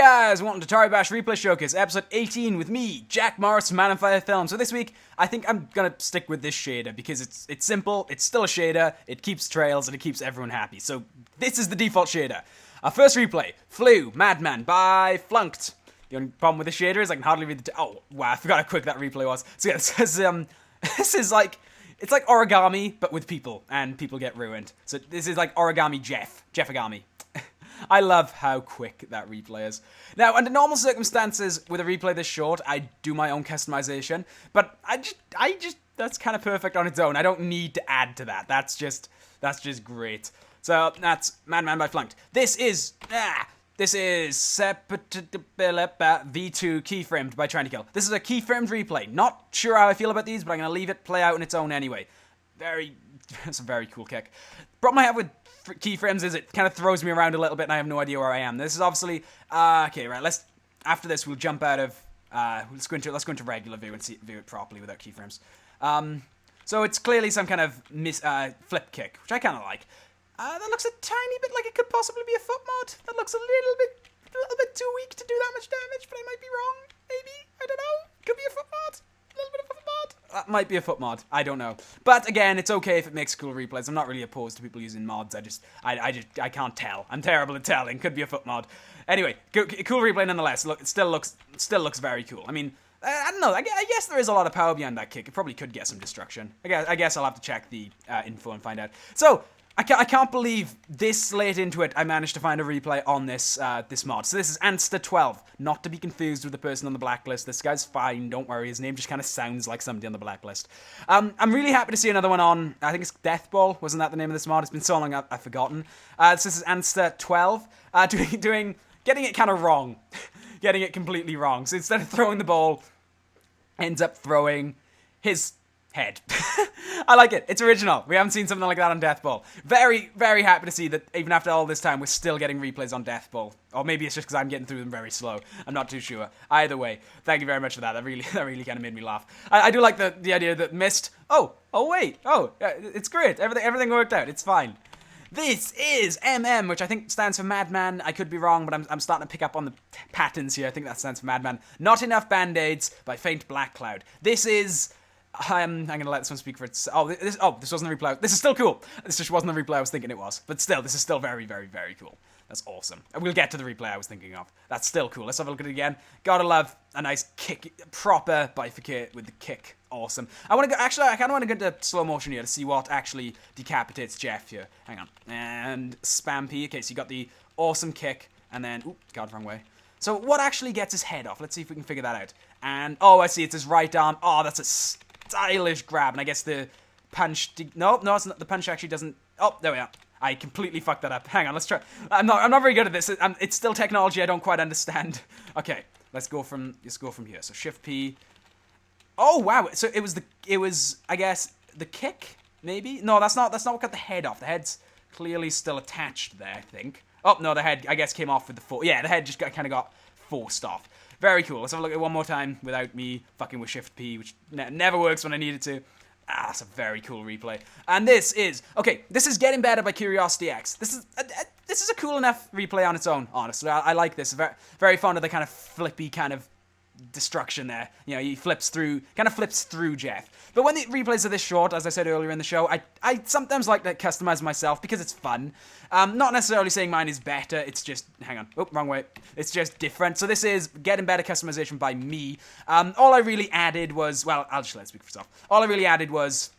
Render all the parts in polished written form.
guys, welcome to Toribash Replay Showcase, episode 18 with me, Jack Morris from Man on Fire Film. So this week, I think I'm gonna stick with this shader because it's simple, it's still a shader, it keeps trails, and it keeps everyone happy. So this is the default shader. Our first replay, Flew, Madman by Flunked. The only problem with the shader is I can hardly read the... Oh, wow, I forgot how quick that replay was. So yeah, it says, this is like... It's like origami, but with people, and people get ruined. So this is like origami Jeffagami. I love how quick that replay is. Now, under normal circumstances, with a replay this short, I do my own customization, but I just, that's kind of perfect on its own. I don't need to add to that. That's just great. So, that's Madman by Flunked. This is V2 keyframed by Trying to Kill. This is a keyframed replay. Not sure how I feel about these, but I'm going to leave it play out on its own anyway. It's a very cool kick. Problem I have with keyframes is it kind of throws me around a little bit and I have no idea where I am. This is obviously, okay, right, after this we'll jump out of, let's go into regular view and view it properly without keyframes. So it's clearly some kind of flip kick, which I kind of like. That looks a tiny bit like it could possibly be a foot mod. That looks a little bit too weak to do that much damage, but I might be wrong. Maybe, I don't know. Could be a foot mod. A little bit of a foot mod. That might be a foot mod. I don't know. But again, it's okay if it makes cool replays. I'm not really opposed to people using mods. I can't tell. I'm terrible at telling. Could be a foot mod. Anyway, cool replay nonetheless. Look, it still looks very cool. I mean, I don't know. I guess there is a lot of power behind that kick. It probably could get some destruction. I guess I'll have to check the info and find out. So, I can't believe this late into it I managed to find a replay on this this mod. So this is Anster12, not to be confused with the person on the blacklist. This guy's fine, don't worry. His name just kind of sounds like somebody on the blacklist. I'm really happy to see another one on, I think it's Deathball, wasn't that the name of this mod? It's been so long I've forgotten. So this is Anster12, getting it kind of wrong. Getting it completely wrong. So instead of throwing the ball, ends up throwing his head. I like it. It's original. We haven't seen something like that on Deathball. Very, very happy to see that even after all this time, we're still getting replays on Deathball. Or maybe it's just because I'm getting through them very slow. I'm not too sure. Either way, thank you very much for that. That really kind of made me laugh. I do like the idea that missed. Oh, wait. It's great. Everything worked out. It's fine. This is MM, which I think stands for Madman. I could be wrong, but I'm starting to pick up on the patterns here. I think that stands for Madman. Not Enough Band-Aids by Faint Black Cloud. This is... I'm going to let this one speak for itself. This wasn't a replay. This is still cool. This just wasn't the replay I was thinking it was. But still, this is still very, very, very cool. That's awesome. And we'll get to the replay I was thinking of. That's still cool. Let's have a look at it again. Gotta love a nice kick. Proper bifurcate with the kick. Awesome. I kind of want to go into slow motion here to see what actually decapitates Jeff here. Hang on. And spam P. Okay, so you got the awesome kick. And then, oop, God, wrong way. So what actually gets his head off? Let's see if we can figure that out. And, oh, I see. It's his right arm. Oh, that's a stylish grab, and I guess the punch... No, it's not. The punch actually doesn't... Oh, there we are. I completely fucked that up. Hang on, let's try. I'm not very good at this. It's still technology I don't quite understand. Okay, let's go from here. So Shift P. Oh wow! So it was I guess the kick maybe. No, that's not what got the head off. The head's clearly still attached there. I think. Oh no, the head I guess came off with the force. Yeah, the head just kind of got forced off. Very cool. Let's have a look at it one more time without me fucking with Shift P, which never works when I need it to. That's a very cool replay. And this is Getting Better by Curiosity X. This is a cool enough replay on its own, honestly. I like this. Very, very fond of the kind of flippy kind of destruction there. You know, he flips through Jeff. But when the replays are this short, as I said earlier in the show, I sometimes like to customize myself because it's fun. Not necessarily saying mine is better, it's just, hang on, oh, wrong way. It's just different. So this is Getting Better customization by me. All I really added was, well, I'll just let it speak for itself. All I really added was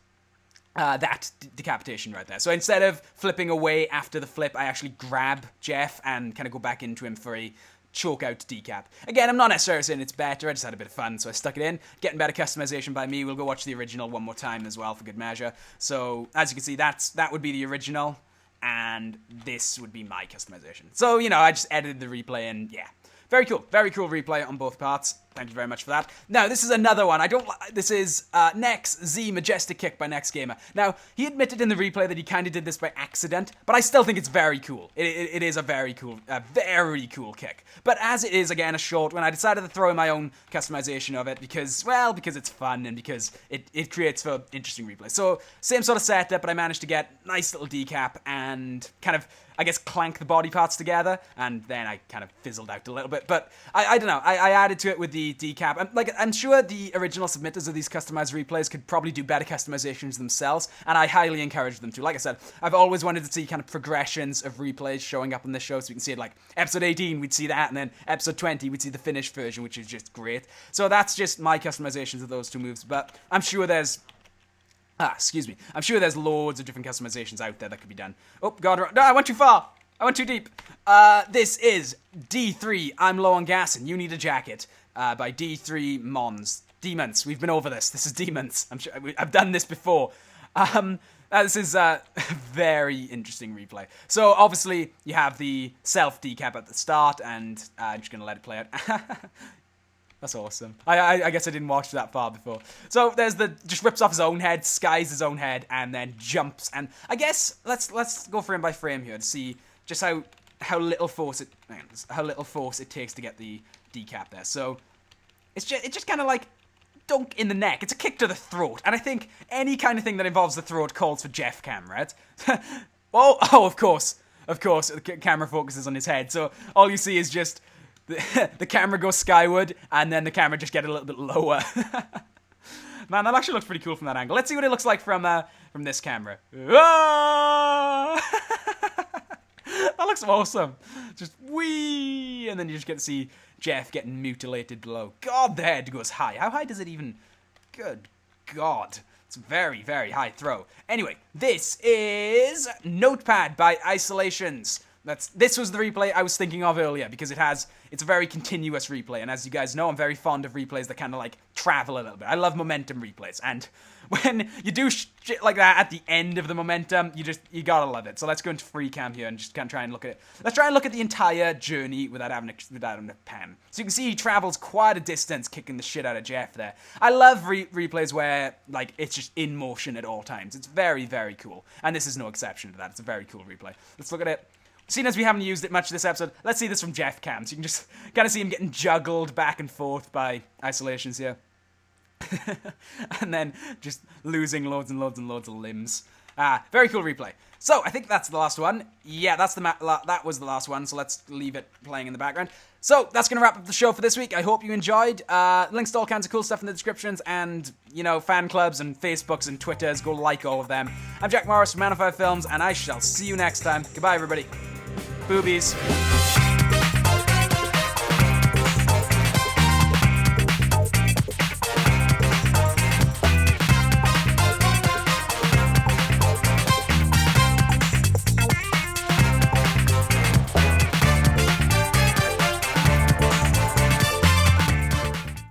that decapitation right there. So instead of flipping away after the flip, I actually grab Jeff and kind of go back into him for a choke out decap. Again, I'm not necessarily saying it's better, I just had a bit of fun, so I stuck it in. Getting Better customization by me. We'll go watch the original one more time as well for good measure. So, as you can see, that would be the original, and this would be my customization. So, you know, I just edited the replay, and yeah. Very cool replay on both parts. thank you very much for that. Now, this is another one. This is Nex Z Majestic Kick by Nex Gamer. Now, he admitted in the replay that he kind of did this by accident, but I still think it's very cool. It is a very cool kick. But as it is, again, a short one, I decided to throw in my own customization of it because it's fun and because it creates for interesting replay. So, same sort of setup, but I managed to get nice little decap and kind of, I guess, clank the body parts together, and then I kind of fizzled out a little bit. But I don't know. I added to it with the decap. I'm sure the original submitters of these customized replays could probably do better customizations themselves, and I highly encourage them to. Like I said, I've always wanted to see kind of progressions of replays showing up on this show, so we can see it like episode 18, we'd see that, and then episode 20, we'd see the finished version, which is just great. So that's just my customizations of those two moves, but I'm sure there's I'm sure there's loads of different customizations out there that could be done. Oh, God, no, I went too far. I went too deep. This is D3, I'm Low on Gas and You Need a Jacket, by D3 Mons. Demons, we've been over this. This is Demons. I'm sure I've done this before. This is a very interesting replay. So, obviously, you have the self-decap at the start, and I'm just going to let it play out. That's awesome. I guess I didn't watch that far before. So there's just rips off his own head, skies his own head, and then jumps. And I guess let's go frame by frame here to see just how little force it takes to get the decap there. So it's just kind of like dunk in the neck. It's a kick to the throat, and I think any kind of thing that involves the throat calls for Jeff Cam, right? oh, of course, the camera focuses on his head, so all you see is just. The camera goes skyward, and then the camera just gets a little bit lower. Man, that actually looks pretty cool from that angle. Let's see what it looks like from this camera. That looks awesome. Just whee, and then you just get to see Jeff getting mutilated below. God, the head goes high. How high does it even? Good God. It's a very, very high throw. Anyway, this is Notepad by Isolations. This was the replay I was thinking of earlier because it's a very continuous replay, and as you guys know, I'm very fond of replays that kind of like travel a little bit. I love momentum replays, and when you do shit like that at the end of the momentum, you gotta love it. So let's go into free cam here and just kind of try and look at it. Let's try and look at the entire journey without having a pan. So you can see he travels quite a distance, kicking the shit out of Jeff there. I love replays where like it's just in motion at all times. It's very, very cool, and this is no exception to that. It's a very cool replay. Let's look at it. Seeing as we haven't used it much this episode, let's see this from Jeff Cam. So you can just kind of see him getting juggled back and forth by Isolations here. And then just losing loads and loads and loads of limbs. Very cool replay. So, I think that's the last one. Yeah, that was the last one, so let's leave it playing in the background. So, that's going to wrap up the show for this week. I hope you enjoyed. Links to all kinds of cool stuff in the descriptions, and, fan clubs and Facebooks and Twitters. Go like all of them. I'm Jack Morris from Man of 5 Films, and I shall see you next time. Goodbye, everybody. Boobies.